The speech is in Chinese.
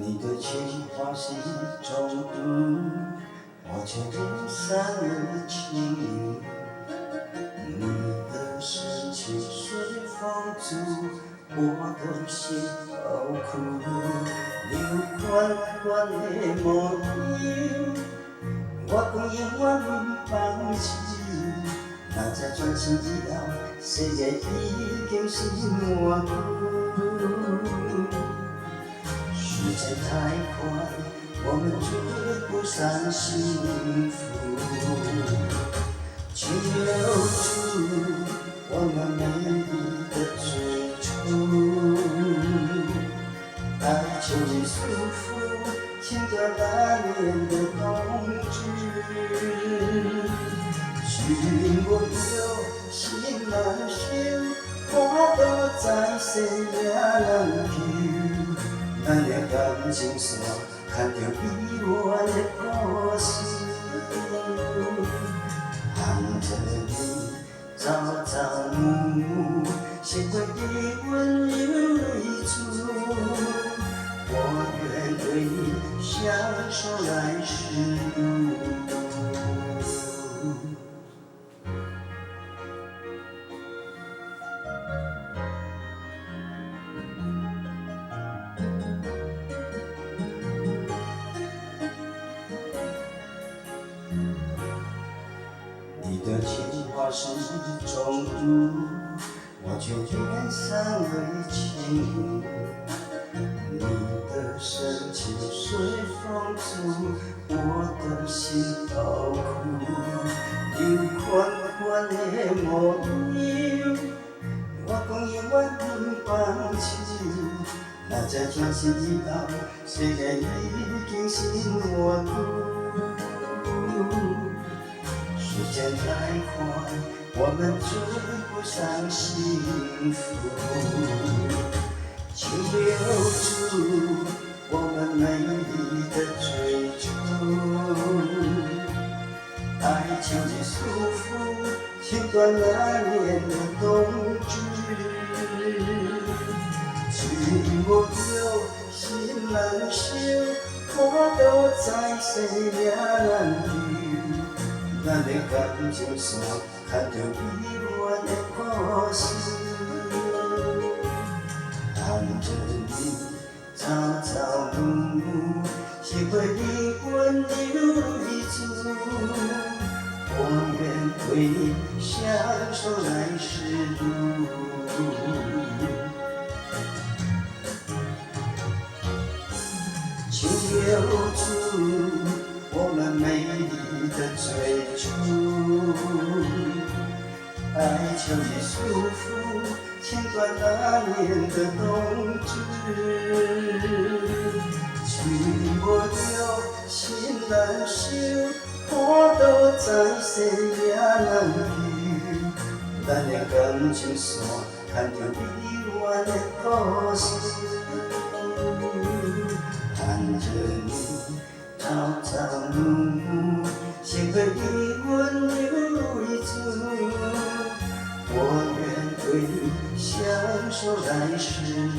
你的情话是中毒，我却人散了情。你的深情随风走，我的心好苦。流款款的模样，我讲永远不放弃。若才转身以后，世界已经是满途。时间太快，我们追不上幸福。请留住我们美丽的最初，爱情的束缚，牵断那年的冬至。情我有，心难收，花都再生也难救。咱的感情线，牵着彼岸的故事。含着你朝朝暮暮，是会给温柔泪珠。我愿对你相守来世路。你的情话是中毒，我却变散为情。你的深情随风走，我的心好苦。流款款的模样，我讲永远不放弃。若才转身以后，世界已经是满途。时间太快，我们追不上幸福。请留住我们美丽的最初，爱情的束缚，牵断那年的冬至。情我有，心难收，花都再生也难救。咱的感情线，牵着彼岸的故事。含着你朝朝暮暮，是会给温柔泪珠。我愿对你相守来世路。请留住我们美丽的最初，爱情的束缚，牵断那年的冬至。情我有，心难收，花都再生也难救。咱的感情线，牵着彼岸的故事。含着你朝朝暮暮，是会给温柔泪珠。我愿对你相守来世路。